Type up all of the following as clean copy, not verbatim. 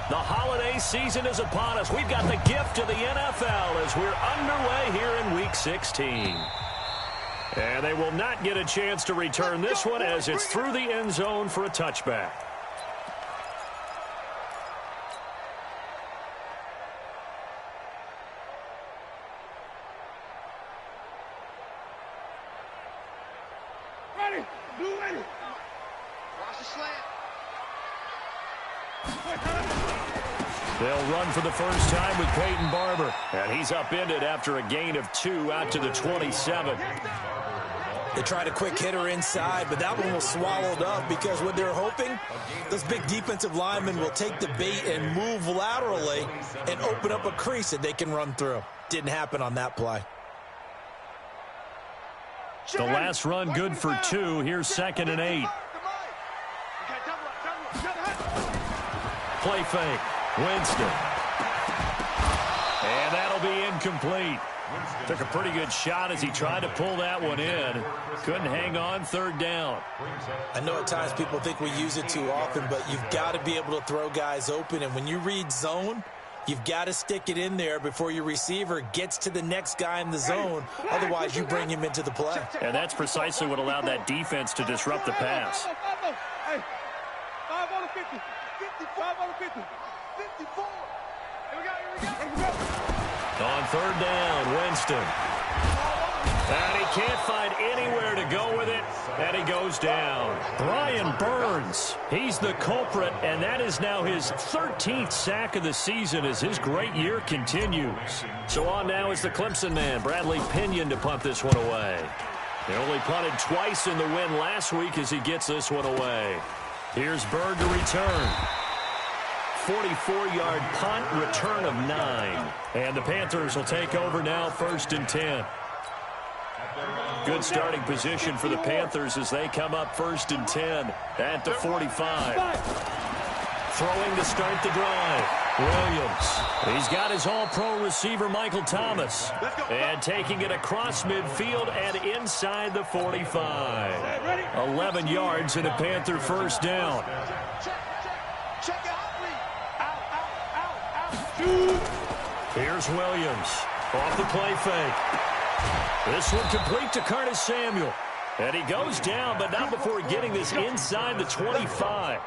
The holiday season is upon us. We've got the gift of the NFL as we're underway here in Week 16. And they will not get a chance to return this one as it's through the end zone for a touchback. Ready. Blue ready. Watch the slant. They'll run for the first time with Peyton Barber. And he's upended after a gain of 2 out to the 27. They tried a quick hitter inside, but that one was swallowed up because what they're hoping, those big defensive linemen will take the bait and move laterally and open up a crease that they can run through. Didn't happen on that play. The last run good for 2. Here's 2nd and 8. Play fake. Winston. And that'll be incomplete. Took a pretty good shot as he tried to pull that one in. Couldn't hang on. 3rd down. I know at times people think we use it too often, but you've got to be able to throw guys open. And when you read zone, you've got to stick it in there before your receiver gets to the next guy in the zone. Otherwise, you bring him into the play. And that's precisely what allowed that defense to disrupt the pass. Hey, 5 on the 50. 55 on the 50. 54. Here we go. On 3rd down, Winston. And he can't find anywhere to go with it, and he goes down. Brian Burns, he's the culprit, and that is now his 13th sack of the season as his great year continues. So on now is the Clemson man, Bradley Pinion, to punt this one away. He only punted twice in the win last week as he gets this one away. Here's Bird to return. 44-yard punt, return of 9. And the Panthers will take over now, 1st and 10. Good starting position for the Panthers as they come up 1st and 10 at the 45. Throwing to start the drive. Williams. He's got his all-pro receiver, Michael Thomas. And taking it across midfield and inside the 45. 11 yards and a Panther 1st down. Here's Williams off the play fake. This one complete to Curtis Samuel. And he goes down, but not before getting this inside the 25.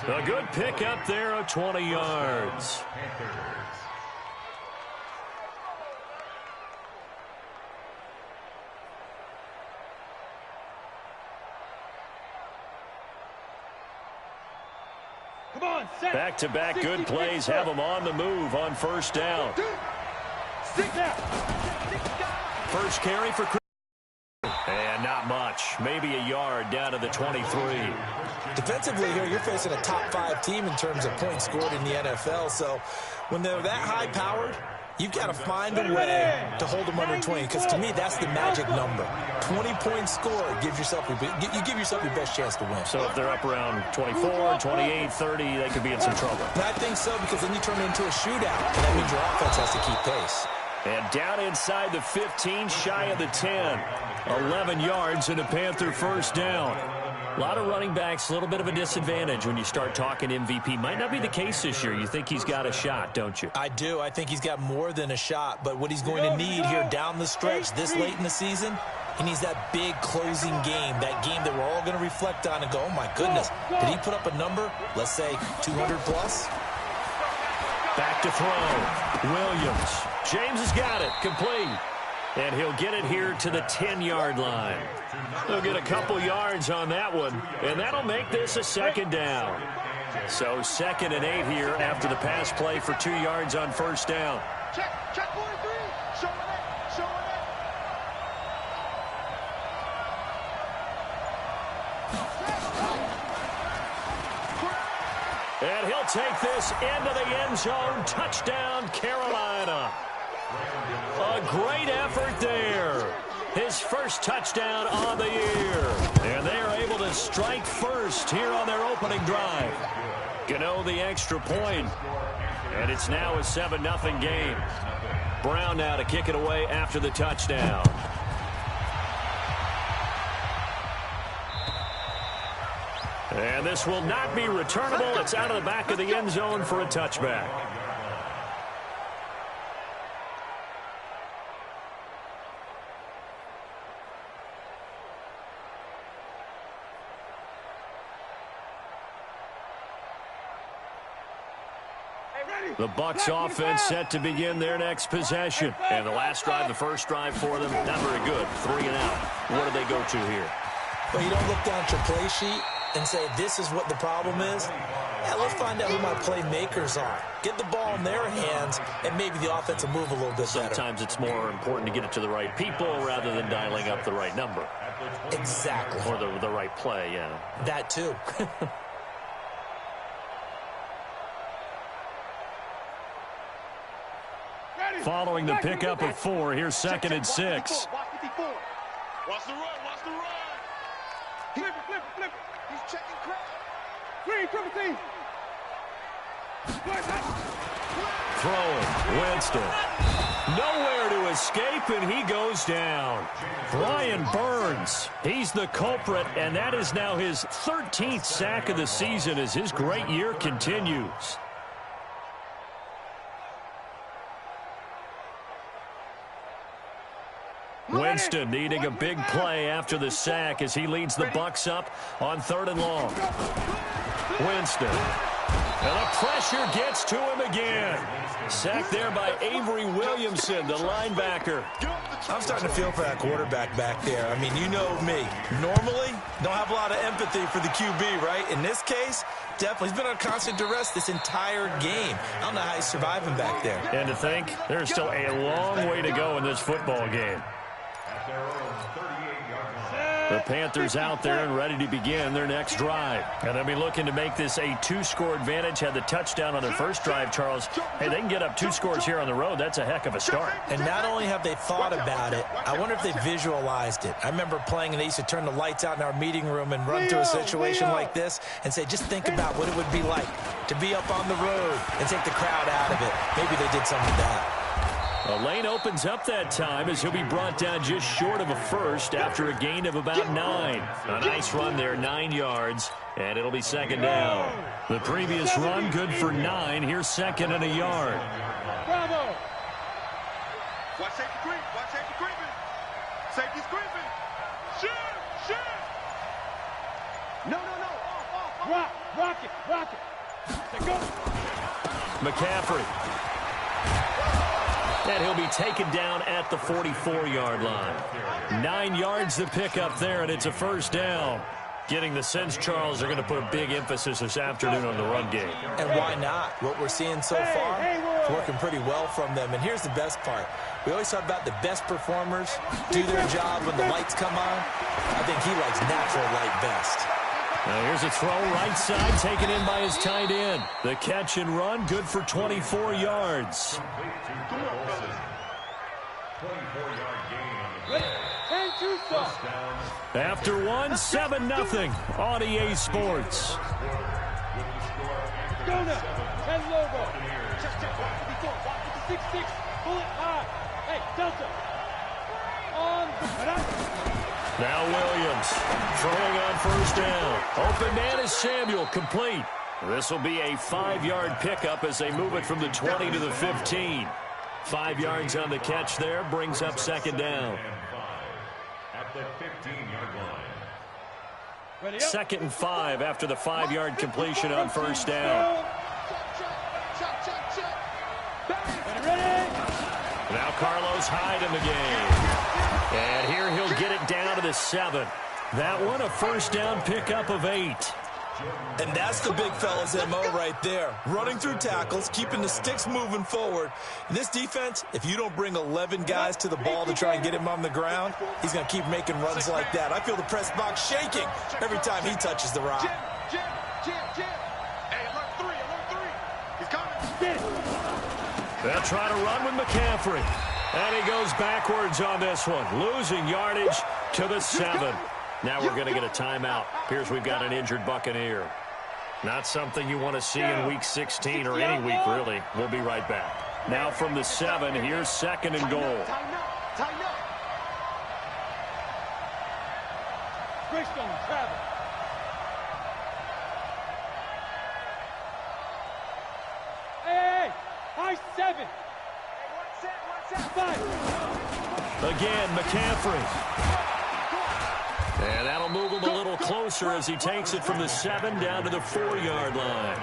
A good pickup there of 20 yards. Back-to-back good plays have them on the move on 1st down. First carry for Chris. And not much. Maybe a yard down to the 23. Defensively here, you're facing a top 5 team in terms of points scored in the NFL. So when they're that high-powered, you've got to find a way to hold them under 20. Because to me, that's the magic number. 20-point score gives yourself you give yourself your best chance to win. So if they're up around 24, 28, 30, they could be in some trouble. And I think so, because then you turn it into a shootout. And that means your offense has to keep pace. And down inside the 15, shy of the 10. 11 yards and a Panther 1st down. A lot of running backs, a little bit of a disadvantage when you start talking MVP. Might not be the case this year. You think he's got a shot, don't you? I do. I think he's got more than a shot. But what he's going to need here down the stretch this late in the season, he needs that big closing game, that game that we're all going to reflect on and go, oh, my goodness, did he put up a number, let's say 200-plus? Back to throw. Williams. James has got it. Complete. And he'll get it here to the 10-yard line. He'll get a couple yards on that one, and that'll make this a 2nd down. So 2nd and 8 here after the pass play for 2 yards on 1st down. Check 43. Showing it. And he'll take this into the end zone. Touchdown, Carolina. A great effort there. His first touchdown on the year. And they are able to strike first here on their opening drive. Gano the extra point. And it's now a 7-0 game. Brown now to kick it away after the touchdown. And this will not be returnable. It's out of the back of the end zone for a touchback. The Bucs offense set to begin their next possession. And the last drive, the first drive for them, not very good. 3 and out. What do they go to here? Well, you don't look down at your play sheet and say, this is what the problem is. Yeah, let's find out who my playmakers are. Get the ball in their hands, and maybe the offense will move a little bit better. Sometimes it's more important to get it to the right people rather than dialing up the right number. Exactly. Or the right play, yeah. That too. Following the pickup of 4, here's 2nd and 6. Watch the run, watch the run. Flip it. He's checking crowd. Green, triple team. Throwing, Winston. Nowhere to escape, and he goes down. Brian Burns, he's the culprit, and that is now his 13th sack of the season as his great year continues. Winston needing a big play after the sack as he leads the Bucs up on 3rd and long. Winston. And the pressure gets to him again. Sacked there by Avery Williamson, the linebacker. I'm starting to feel for that quarterback back there. I mean, you know me. Normally, don't have a lot of empathy for the QB, right? In this case, definitely. He's been on constant duress this entire game. I don't know how he's surviving back there. And to think, there's still a long way to go in this football game. The Panthers out there and ready to begin their next drive. And they'll be looking to make this a 2-score advantage. Had the touchdown on their first drive, Charles. Hey, they can get up 2 scores here on the road. That's a heck of a start. And not only have they thought about it, I wonder if they visualized it. I remember playing and they used to turn the lights out in our meeting room and run through a situation like this and say, just think about what it would be like to be up on the road and take the crowd out of it. Maybe they did something like that. A lane opens up that time as he'll be brought down just short of a first after a gain of about 9. A nice run there, 9 yards, and it'll be 2nd down. The previous run good for 9. Here's 2nd and a yard. Bravo! Watch safety creep. Watch safety creeping. Safety's creeping. Shoot! No. Off. Rock it. Go. McCaffrey. And he'll be taken down at the 44-yard line. 9 yards to pick up there, and it's a 1st down. Getting the sense, Charles, they're going to put a big emphasis this afternoon on the run game. And why not? What we're seeing so far is working pretty well from them. And here's the best part. We always talk about the best performers do their job when the lights come on. I think he likes natural light best. Now here's a throw right side, taken in by his tight end. The catch and run, good for 24 yards. After 1, 7-0 on EA Sports. Go now. 10 logo. Check. 6-6. Bullet high. Hey, Delta. Now Williams throwing on 1st down. Open man is Samuel, complete. This will be a 5-yard pickup as they move it from the 20 to the 15. 5 yards on the catch there, brings up 2nd down. At the 15-yard line. 2nd and 5 after the 5-yard completion on 1st down. Now Carlos Hyde in the game. And here he'll get it down to the 7. That one a 1st down pickup of 8. And that's the big fella's MO right there. Running through tackles, keeping the sticks moving forward. In this defense, if you don't bring 11 guys to the ball to try and get him on the ground, he's going to keep making runs like that. I feel the press box shaking every time he touches the rock. Jim. Hey, alert 3. He's coming. They'll try to run with McCaffrey. And he goes backwards on this one, losing yardage to the 7. Now we're going to get a timeout. Appears we've got an injured Buccaneer. Not something you want to see in Week 16 or any week, really. We'll be right back. Now from the 7, here's 2nd and goal. Tighten up. Greystone, travel. Nice 7. Again, McCaffrey. And that'll move him a little closer as he takes it from the 7 down to the 4-yard line.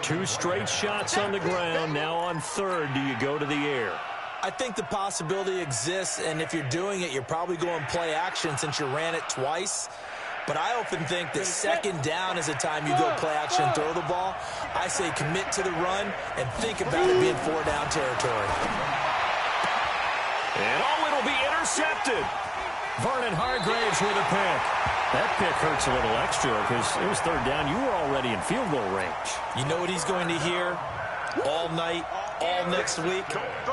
2 straight shots on the ground. Now on 3rd, do you go to the air? I think the possibility exists, and if you're doing it, you're probably going play action since you ran it twice. But I often think that 2nd down is the time you go play action and throw the ball. I say commit to the run and think about it being 4-down territory. And it'll be intercepted. Vernon Hargraves with a pick. That pick hurts a little extra because it was 3rd down. You were already in field goal range. You know what he's going to hear all night, all next week?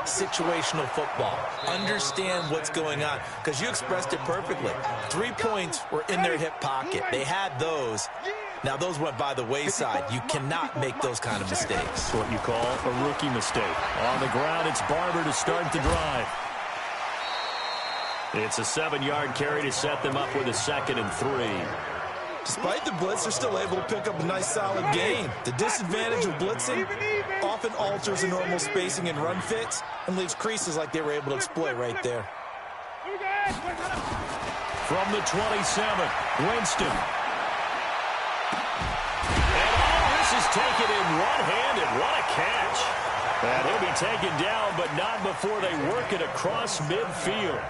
Situational football. Understand what's going on, because you expressed it perfectly. 3 points were in their hip pocket. They had those. Now, those went by the wayside. You cannot make those kind of mistakes. What you call a rookie mistake. On the ground, it's Barber to start the drive. It's a 7-yard carry to set them up with a 2nd and 3. Despite the blitz, they're still able to pick up a nice, solid gain. The disadvantage of blitzing often alters the normal spacing and run fits and leaves creases like they were able to exploit right there. From the 27, Winston. And this is taken in one-handed. What a catch. And he'll be taken down, but not before they work it across midfield.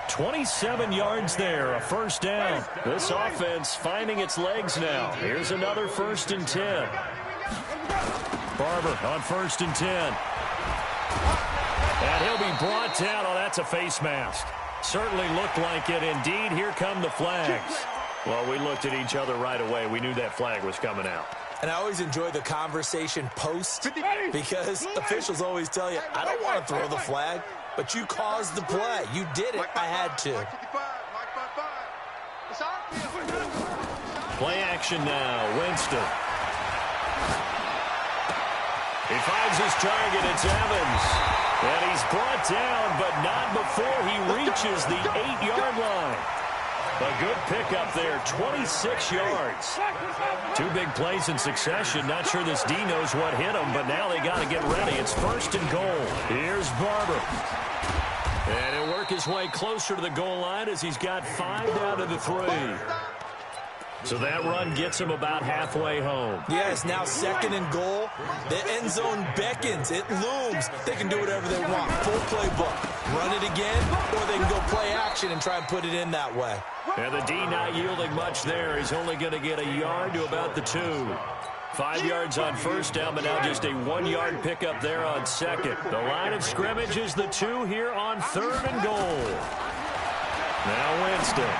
27 yards there, a 1st down. This offense finding its legs now. Here's another 1st and 10. Barber on 1st and 10. And he'll be brought down. Oh, that's a face mask. Certainly looked like it. Indeed, here come the flags. Well, we looked at each other right away. We knew that flag was coming out. And I always enjoy the conversation post because officials always tell you, I don't want to throw the flag, but you caused the play. You did it. I had to. Play action now. Winston. He finds his target. It's Evans. And he's brought down, but not before he reaches the 8-yard line. A good pickup there, 26 yards. 2 big plays in succession. Not sure this D knows what hit him, but now they got to get ready. It's 1st and goal. Here's Barber. And he'll work his way closer to the goal line as he's got 5 down to the 3. So that run gets him about halfway home. Yeah, it's now 2nd and goal. The end zone beckons. It looms. They can do whatever they want. Full playbook. Run it again, or they can go play action and try and put it in that way. And the D not yielding much there. He's only going to get a yard to about the 2. 5 yards on 1st down, but now just a 1-yard pickup there on 2nd. The line of scrimmage is the 2 here on 3rd and goal. Now Winston.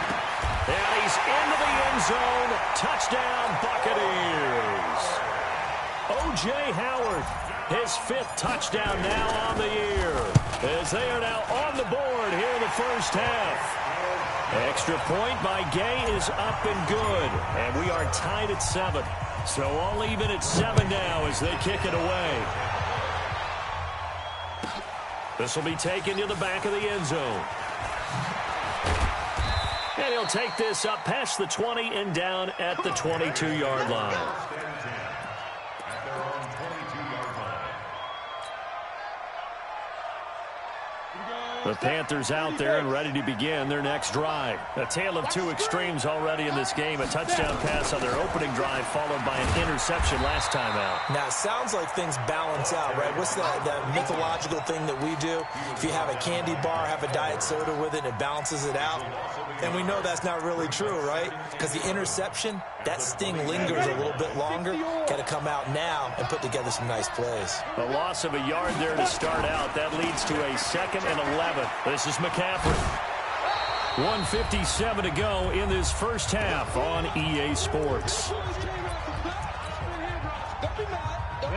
And he's into the end zone. Touchdown, Buccaneers. O.J. Howard, his 5th touchdown now on the year, as they are now on the board here in the 1st half. Extra point by Gay is up and good, and we are tied at 7. So all even at 7 now as they kick it away. This will be taken to the back of the end zone. And he'll take this up past the 20 and down at the 22-yard line. The Panthers out there and ready to begin their next drive. A tale of 2 extremes already in this game. A touchdown pass on their opening drive followed by an interception last time out. Now, it sounds like things balance out, right? What's that mythological thing that we do? If you have a candy bar, have a diet soda with it, it balances it out. And we know that's not really true, right? Because the interception, that sting lingers a little bit longer. Got to come out now and put together some nice plays. A loss of a yard there to start out. That leads to a 2nd and 11. This is McCaffrey. 1:57 to go in this 1st half on EA Sports.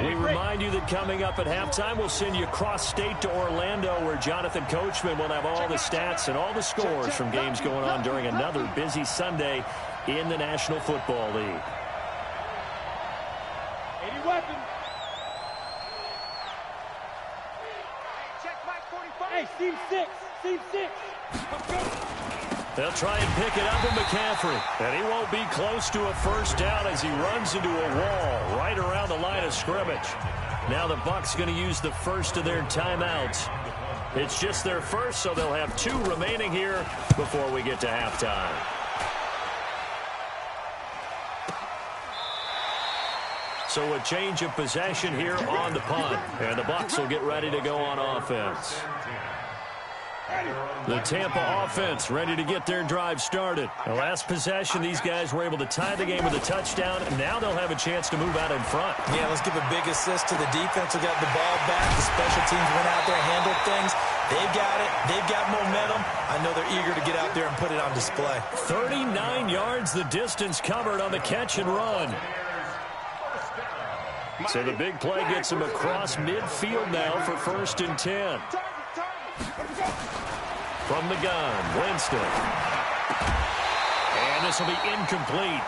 We remind you that coming up at halftime, we'll send you cross-state to Orlando, where Jonathan Coachman will have all the stats and all the scores from games going on during another busy Sunday in the National Football League. 80 weapons. Hey, seam 6. Seam 6. They'll try and pick it up with McCaffrey. And he won't be close to a 1st down as he runs into a wall right around the line of scrimmage. Now the Bucs going to use the first of their timeouts. It's just their first, so they'll have 2 remaining here before we get to halftime. So a change of possession here on the punt. And the Bucs will get ready to go on offense. The Tampa offense ready to get their drive started. The last possession, these guys were able to tie the game with a touchdown, and now they'll have a chance to move out in front. Yeah, let's give a big assist to the defense who got the ball back. The special teams went out there, handled things. They've got it. They've got momentum. I know they're eager to get out there and put it on display. 39 yards the distance covered on the catch and run. So the big play gets him across midfield now for 1st and 10. From the gun, Winston. And this will be incomplete.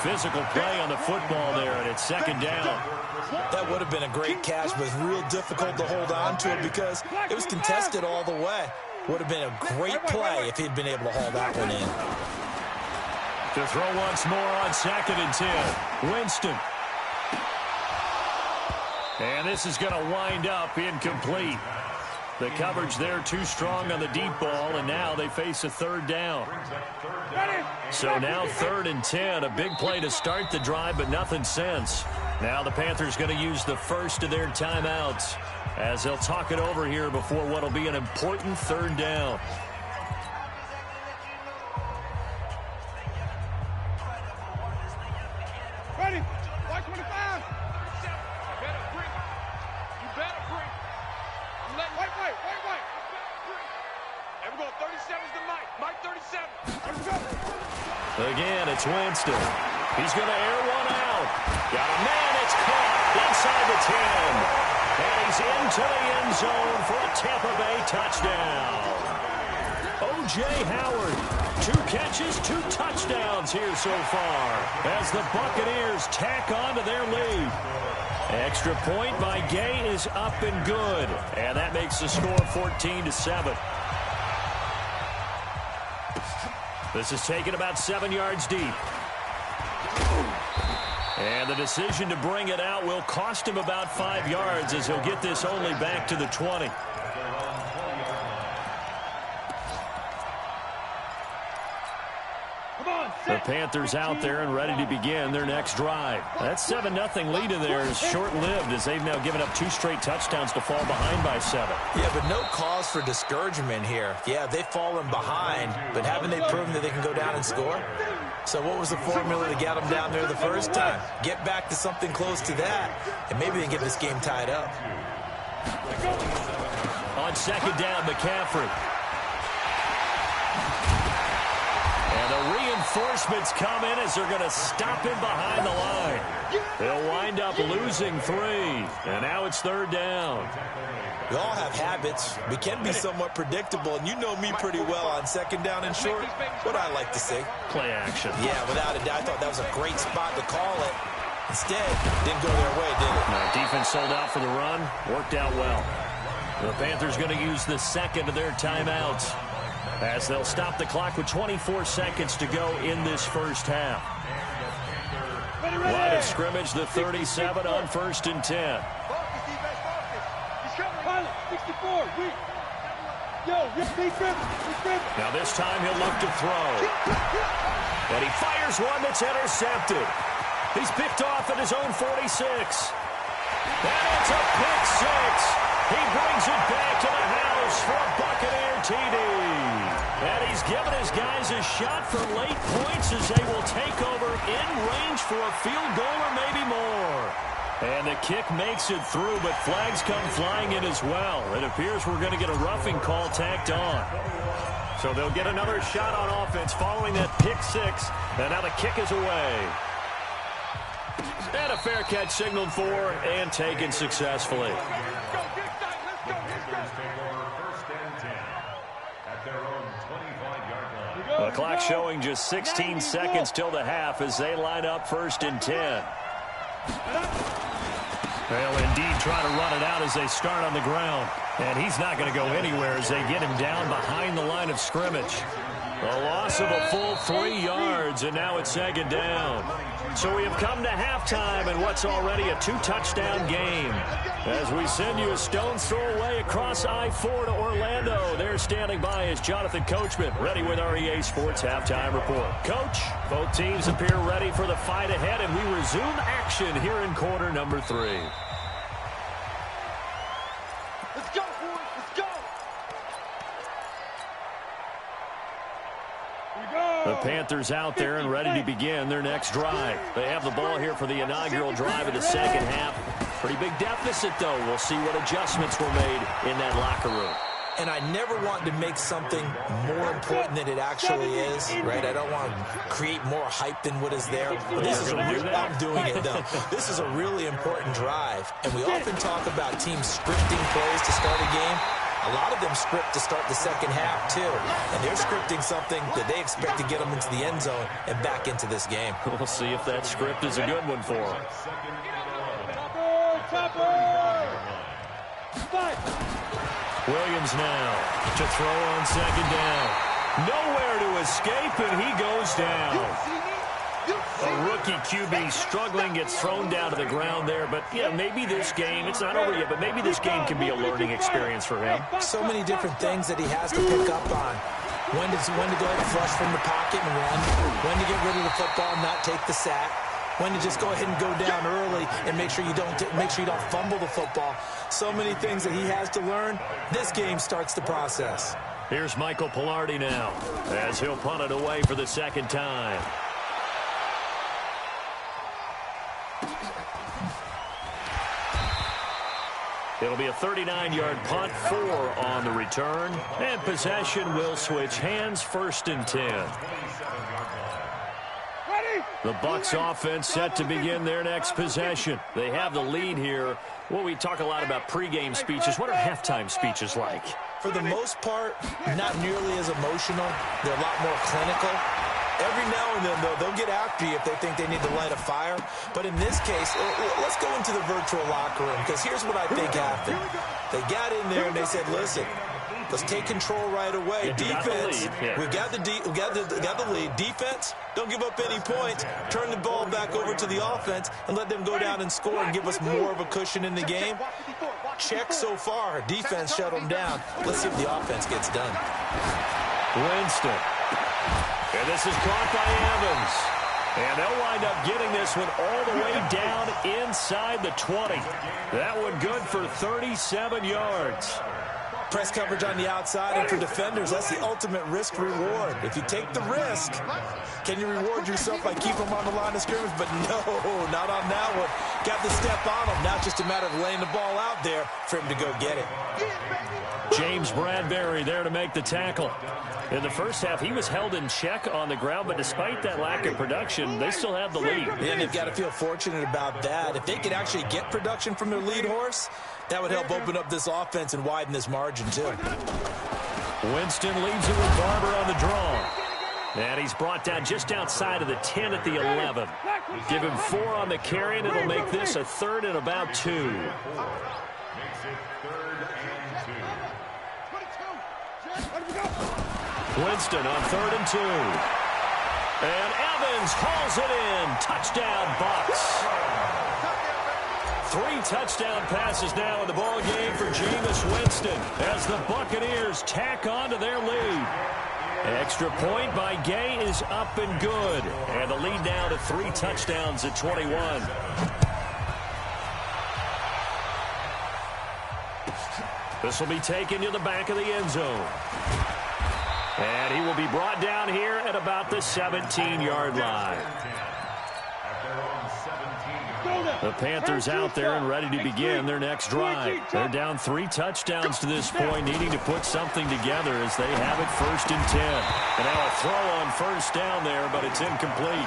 Physical play on the football there, and it's 2nd down. That would have been a great catch, but it's real difficult to hold on to it because it was contested all the way. Would have been a great play if he'd been able to haul that one in. To throw once more on 2nd and 10. Winston. And this is going to wind up incomplete. The coverage there too strong on the deep ball, and now they face a 3rd down. So now 3rd and 10, a big play to start the drive, but nothing since. Now the Panthers going to use the first of their timeouts as they'll talk it over here before what will be an important 3rd down. Ready? White 25. You better bring. I'm letting white. And we're going 37's to Mike. Mike 37. Let's go. Again, it's Winston. He's going to air one out. Got a man. It's caught inside the 10. And he's into the end zone for a Tampa Bay touchdown. O.J. Howard, 2 catches, 2 touchdowns here so far as the Buccaneers tack on to their lead. Extra point by Gay is up and good. And that makes the score 14-7. This is taken about 7 yards deep. And the decision to bring it out will cost him about 5 yards as he'll get this only back to the 20. The Panthers out there and ready to begin their next drive. That 7-0 lead of theirs short-lived as they've now given up 2 straight touchdowns to fall behind by 7. Yeah, but no cause for discouragement here. Yeah, they've fallen behind, but haven't they proven that they can go down and score? So what was the formula to get them down there the first time? Get back to something close to that, and maybe they get this game tied up. On 2nd down, McCaffrey. And the reinforcements come in as they're going to stop him behind the line. They'll wind up losing 3. And now it's 3rd down. We all have habits. We can be somewhat predictable, and you know me pretty well on 2nd down and short. What I like to see. Play action. Yeah, without a doubt. I thought that was a great spot to call it. Instead, didn't go their way, did it? Defense sold out for the run. Worked out well. The Panthers going to use the 2nd of their timeouts as they'll stop the clock with 24 seconds to go in this first half. Line of scrimmage, the 37 on 1st and 10. Now this time he'll look to throw. And he fires one that's intercepted. He's picked off at his own 46. And it's a pick 6. He brings it back to the house for a Buccaneer TD. And he's given his guys a shot for late points as they will take over in range for a field goal or maybe more. And the kick makes it through, but flags come flying in as well. It appears we're going to get a roughing call tacked on. So they'll get another shot on offense following that pick 6. And now the kick is away. And a fair catch signaled for and taken successfully. The clock showing just 16 seconds till the half as they line up 1st and 10. They'll indeed try to run it out as they start on the ground. And he's not going to go anywhere as they get him down behind the line of scrimmage. A loss of a full 3 yards, and now it's 2nd down. So we have come to halftime in what's already a 2-touchdown game. As we send you a stone's throw away across I-4 to Orlando. There standing by is Jonathan Coachman, ready with our EA Sports Halftime Report. Coach, both teams appear ready for the fight ahead, and we resume action here in quarter number 3. Let's go, boys. Let's go. The Panthers out there and ready to begin their next drive. They have the ball here for the inaugural drive of the second half. Pretty big deficit, though. We'll see what adjustments were made in that locker room. And I never want to make something more important than it actually is, right? I don't want to create more hype than what is there. But this is I'm doing it, though. This is a really important drive. And we often talk about teams scripting plays to start a game. A lot of them script to start the second half, too. And they're scripting something that they expect to get them into the end zone and back into this game. We'll see if that script is a good one for them. Williams now to throw on 2nd down. Nowhere to escape, and he goes down. A rookie QB struggling, gets thrown down to the ground there. But, yeah, maybe this game, it's not over yet, but maybe this game can be a learning experience for him. So many different things that he has to pick up on. When to go ahead and flush from the pocket and run. When to get rid of the football and not take the sack. When to just go ahead and go down early and make sure you don't fumble the football. So many things that he has to learn. This game starts the process. Here's Michael Pilardi now as he'll punt it away for the 2nd time. It'll be a 39-yard punt, 4 on the return, and possession will switch hands, 1st and 10. The Bucs offense set to begin their next possession. They have the lead here. Well, we talk a lot about pregame speeches. What are halftime speeches like? For the most part, not nearly as emotional. They're a lot more clinical. Every now and then, though, they'll get after you if they think they need to light a fire. But in this case, let's go into the virtual locker room, because here's what I think happened. They got in there and they said, listen, let's take control right away. Defense, we've got the lead. Defense, don't give up any points. Turn the ball back over to the offense and let them go down and score and give us more of a cushion in the game. Check so far. Defense shut them down. Let's see if the offense gets done. Winston. And this is caught by Evans. And they'll wind up getting this one all the way down inside the 20. That one good for 37 yards. Press coverage on the outside, and for defenders, that's the ultimate risk-reward. If you take the risk, can you reward yourself by keeping them on the line of scrimmage? But no, not on that one. Got the step on them. Now it's just a matter of laying the ball out there for him to go get it. James Bradbury there to make the tackle. In the first half, he was held in check on the ground, but despite that lack of production, they still have the lead. And they've got to feel fortunate about that. If they could actually get production from their lead horse, that would help open up this offense and widen this margin, too. Winston leaves it with Barber on the draw. And he's brought down just outside of the 10 at the 11. Give him 4 on the carry, and it'll make this a 3rd and about 2. Winston on 3rd and 2. And Evans hauls it in. Touchdown, Bucs. 3 touchdown passes now in the ball game for Jameis Winston as the Buccaneers tack on to their lead. Extra point by Gay is up and good. And the lead now to 3 touchdowns at 21. This will be taken to the back of the end zone. And he will be brought down here at about the 17-yard line. The Panthers out there and ready to begin their next drive. They're down 3 touchdowns to this point, needing to put something together as they have it 1st and 10. And now a throw on 1st down there, but it's incomplete.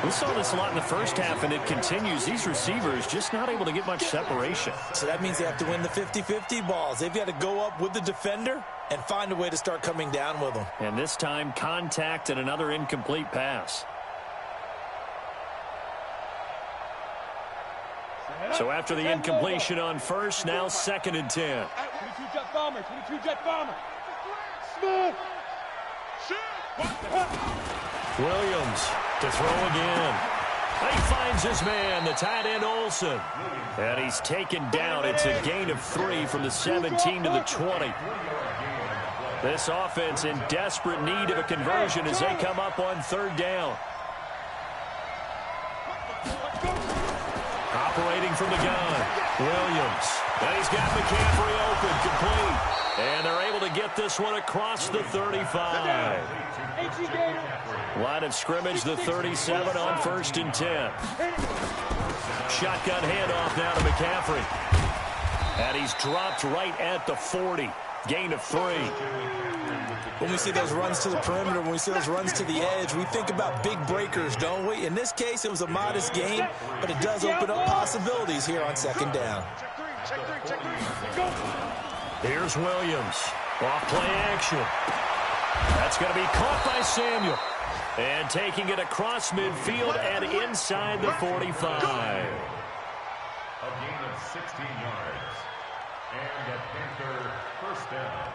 We saw this a lot in the first half, and it continues. These receivers just not able to get much separation. So that means they have to win the 50-50 balls. They've got to go up with the defender and find a way to start coming down with them. And this time, contact and another incomplete pass. So after the incompletion on first, now 2nd and 10. 22 jet bomber, 22 jet bomber. Smooth. Williams to throw again. He finds his man, the tight end Olsen. And he's taken down. It's a gain of 3 from the 17 to the 20. This offense in desperate need of a conversion as they come up on 3rd down. Operating from the gun, Williams. And he's got McCaffrey open, complete. And they're able to get this one across the 35. Line of scrimmage, the 37 on 1st and 10. Shotgun handoff now to McCaffrey. And he's dropped right at the 40. Gain of 3. When we see those runs to the perimeter, when we see those runs to the edge, we think about big breakers, don't we? In this case, it was a modest gain, but it does open up possibilities here on 2nd down. Here's Williams. Off play action. That's going to be caught by Samuel. And taking it across midfield and inside the 45. A gain of 16 yards. And a Panther 1st down.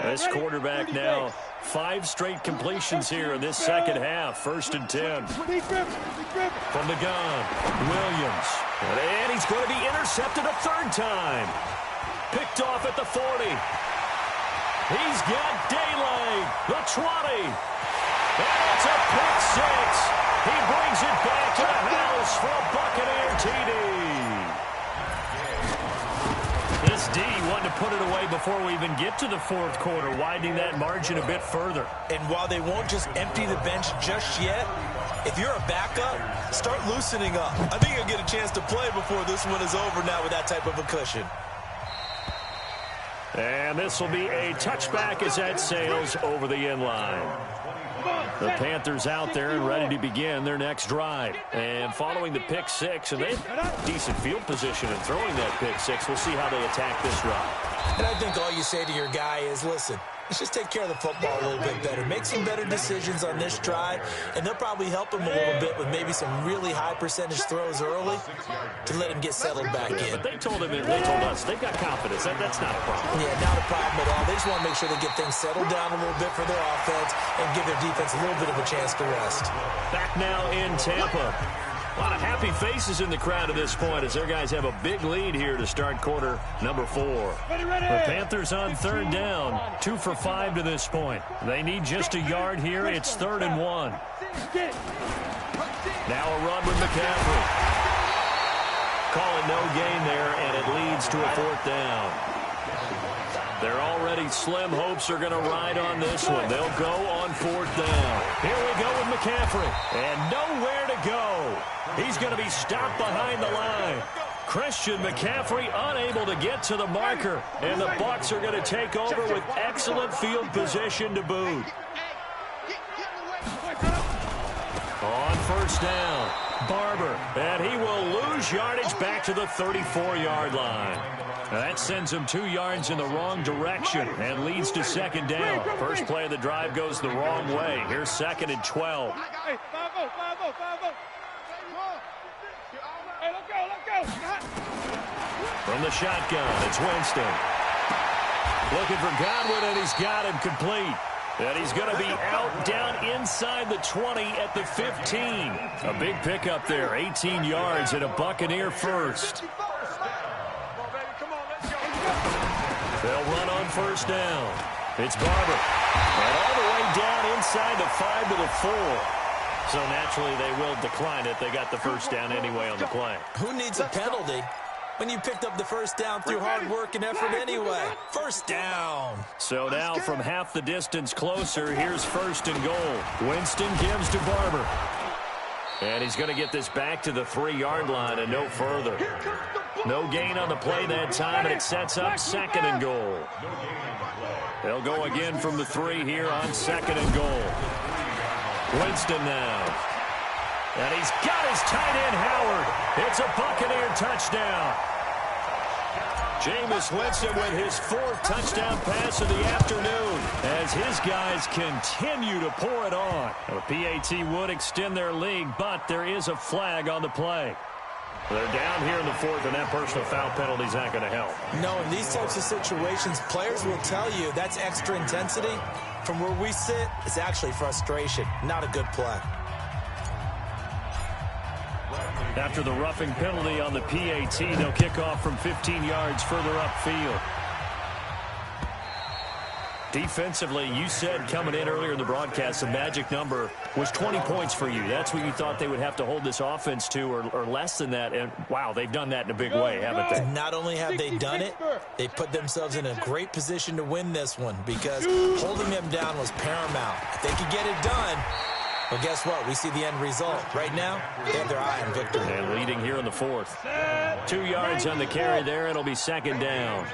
This quarterback now 5 straight completions here in this 2nd half. 1st and 10. From the gun, Williams. And he's going to be intercepted a 3rd time. Picked off at the 40. He's got daylight. The 20. And it's a pick 6. He brings it back to the house for a Buccaneer TD. This D wanted to put it away before we even get to the 4th quarter, widening that margin a bit further. And while they won't just empty the bench just yet, if you're a backup, start loosening up. I think you'll get a chance to play before this one is over now with that type of a cushion. And this will be a touchback as that sails over the end line. The Panthers out there and ready to begin their next drive. And following the pick 6, and they have decent field position in throwing that pick 6. We'll see how they attack this drive. And I think all you say to your guy is, listen, let's just take care of the football a little bit better. Make some better decisions on this drive, and they'll probably help him a little bit with maybe some really high percentage throws early to let him get settled back in. But they told us they've got confidence. That's not a problem. Yeah, not a problem at all. They just want to make sure they get things settled down a little bit for their offense and give their defense a little bit of a chance to rest. Back now in Tampa. A lot of happy faces in the crowd at this point as their guys have a big lead here to start quarter number 4. The Panthers on 3rd down, 2 for 5 to this point. They need just a yard here. It's 3rd and 1. Now a run with McCaffrey. Call it no gain there, and it leads to a 4th down. Their already slim hopes are going to ride on this one. They'll go on 4th down. Here we go with McCaffrey. And nowhere to go. He's going to be stopped behind the line. Christian McCaffrey unable to get to the marker. And the Bucs are going to take over with excellent field position to boot. On 1st down, Barber. And he will lose yardage back to the 34-yard line. That sends him 2 yards in the wrong direction and leads to 2nd down. First play of the drive goes the wrong way. Here's 2nd and 12. Hey, 5-0, 5-0, 5-0. Hey, let's go. From the shotgun, it's Winston. Looking for Godwin, and he's got him complete. And he's going to be out down inside the 20 at the 15. A big pickup there, 18 yards and a Buccaneer first. They'll run on 1st down. It's Barber. And all the way down inside the 5 to the 4. So naturally they will decline it. They got the 1st down anyway on the play. Who needs a penalty when you picked up the 1st down through hard work and effort anyway? 1st down. So now from half the distance closer, here's 1st and goal. Winston gives to Barber. And he's going to get this back to the 3-yard line and no further. No gain on the play that time, and it sets up 2nd and goal. They'll go again from the 3 here on 2nd and goal. Winston now. And he's got his tight end, Howard. It's a Buccaneer touchdown. Jameis Winston with his 4th touchdown pass of the afternoon as his guys continue to pour it on. The PAT would extend their lead, but there is a flag on the play. They're down here in the fourth, and that personal foul penalty is not going to help. No, in these types of situations, players will tell you that's extra intensity. From where we sit, it's actually frustration, not a good play. After the roughing penalty on the PAT, they'll kick off from 15 yards further upfield. Defensively, you said coming in earlier in the broadcast, the magic number was 20 points for you. That's what you thought they would have to hold this offense to, or less than that. And, wow, they've done that in a big way, haven't they? And not only have they done it, they put themselves in a great position to win this one because holding them down was paramount. If they could get it done, well, guess what? We see the end result. Right now, they have their eye on victory. And leading here in the fourth. 2 yards on the carry there. It'll be second down.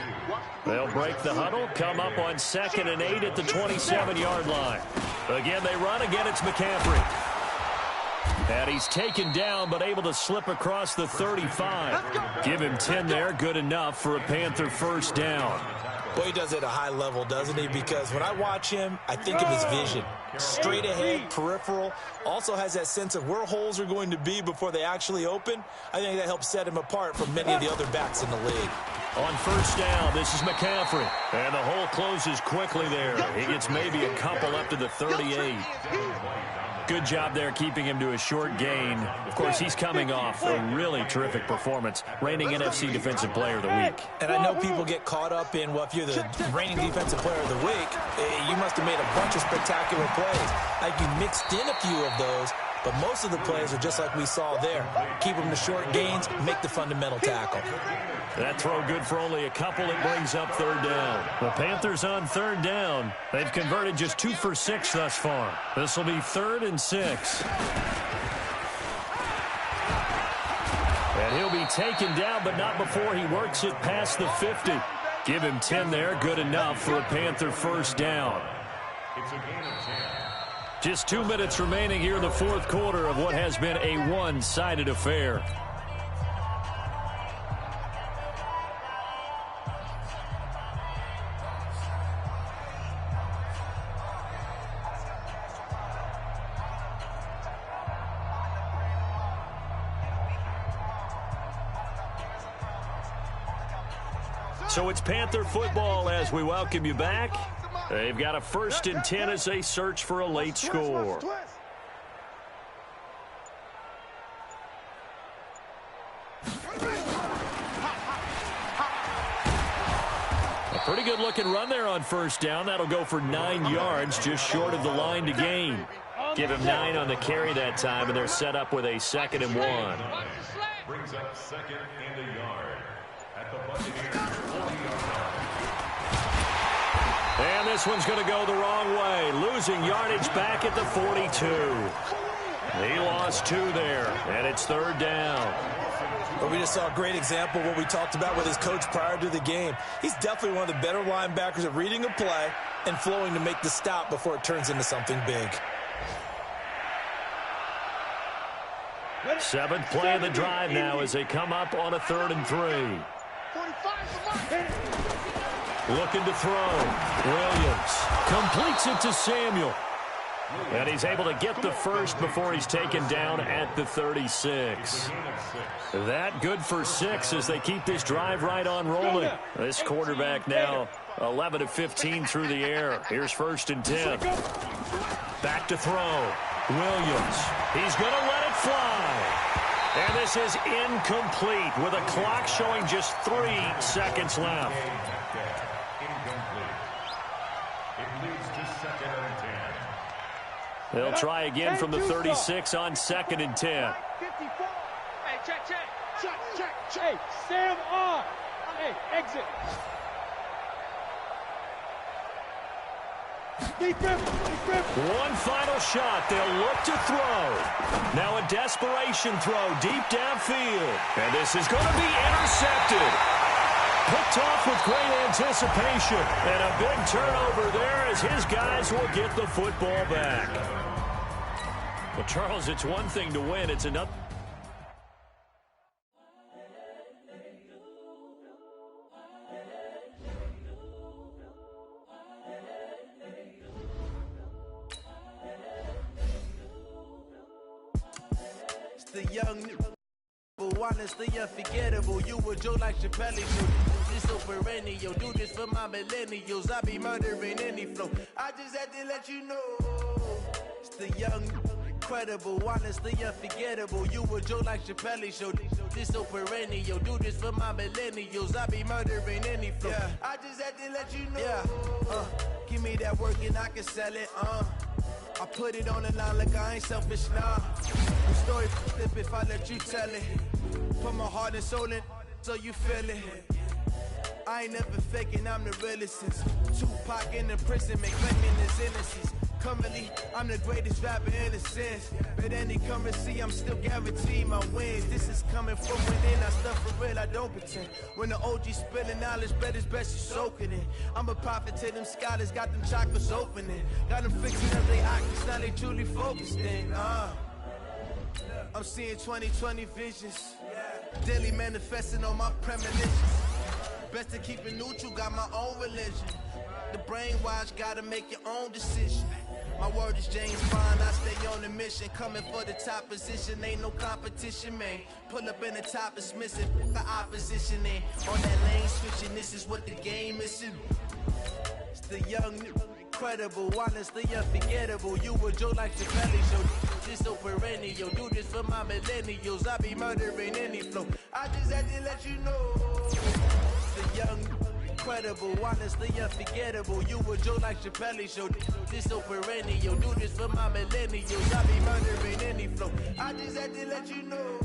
They'll break the huddle, come up on 2nd and 8 at the 27-yard line. Again, they run. Again, it's McCaffrey. And he's taken down, but able to slip across the 35. Give him 10 there. Good enough for a Panther first down. Well, he does it at a high level, doesn't he? Because when I watch him, I think of his vision. Straight ahead, peripheral. Also has that sense of where holes are going to be before they actually open. I think that helps set him apart from many of the other backs in the league. On first down, this is McCaffrey. And the hole closes quickly there. He gets maybe a couple up to the 38. Good job there keeping him to a short gain. Of course, he's coming off a really terrific performance, reigning NFC Defensive Player of the Week. And I know people get caught up in, well, if you're the reigning Defensive Player of the Week, you must have made a bunch of spectacular plays. Like you mixed in a few of those, but most of the plays are just like we saw there. Keep them to short gains, make the fundamental tackle. That throw good for only a couple. It brings up third down. The Panthers on third down. They've converted just 2 for 6 thus far. This will be 3rd and 6. And he'll be taken down, but not before he works it past the 50. Give him 10 there. Good enough for a Panther first down. It's a gain of 10. Just 2 minutes remaining here in the fourth quarter of what has been a one-sided affair. So it's Panther football as we welcome you back. They've got a 1st and 10 as they search for a late score. A pretty good looking run there on first down. That'll go for 9 yards, just short of the line to gain. Give him 9 on the carry that time, and they're set up with a 2nd and 1. Brings up 2nd and a yard at the Buccaneers 40-yard line. And this one's going to go the wrong way. Losing yardage back at the 42. He lost 2 there, and it's 3rd down. But we just saw a great example of what we talked about with his coach prior to the game. He's definitely one of the better linebackers at reading a play and flowing to make the stop before it turns into something big. 7th play of the drive now as they come up on a 3rd and 3. Looking to throw. Williams completes it to Samuel. And he's able to get the first before he's taken down at the 36. That good for 6 as they keep this drive right on rolling. This quarterback now 11 of 15 through the air. Here's 1st and 10. Back to throw. Williams. He's going to let it fly. And this is incomplete with a clock showing just 3 seconds left. Incomplete. It leads to 2nd and 10. They'll try again from the 36 on 2nd and 10. 54. Hey, check. Hey, Sam on. Hey, exit. One final shot. They'll look to throw. Now a desperation throw deep downfield. And this is going to be intercepted. Picked off with great anticipation. And a big turnover there as his guys will get the football back. Well, Charles, it's one thing to win. It's another. The young incredible, honestly unforgettable. You a joke like Chappelle, so this so perennial. Do this for my millennials, I be murdering any flow. I just had to let you know, it's the young, incredible, honestly unforgettable. You a joke like Chappelle, show this so perennial. Do this for my millennials, I be murdering any flow. Yeah. I just had to let you know. Yeah. Give me that work and I can sell it. I put it on the line like I ain't selfish, nah. The story flip if I let you tell it. Put my heart and soul in so you feel it. I ain't never faking, I'm the realest since Tupac in the prison, make claiming his innocence. Currently, I'm the greatest rapper in a sense. But any currency, I'm still guaranteed my wins. This is coming from within, I stuff for real, I don't pretend. When the OG spilling knowledge, bet it's best you soak it in. I'm a prophet to them scholars, got them chakras opening. Got them fixing up their octaves, now they truly focused in. I'm seeing 2020 visions. Daily manifesting on my premonitions. Best to keep it neutral, got my own religion. The brainwash, gotta make your own decision. My word is James Bond, I stay on the mission. Coming for the top position, ain't no competition, man. Pull up in the top, it's missing, the opposition in. On that lane switching, this is what the game is. It's the young, incredible, honestly unforgettable. You a joke like Chappelle, show this so perennial. Do this for my millennials, I be murdering any flow. I just had to let you know, it's the young, incredible, honestly unforgettable. You a joke like Chappelle, show this so perennial. Do this for my millennials, I be murdering any flow. I just had to let you know.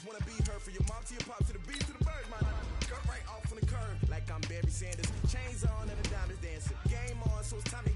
Wanna be her for your mom to your pop to the beat to the bird, man. Cut right off on the curb like I'm Barry Sanders. Chains on and the diamonds dancing. Game on, so it's time to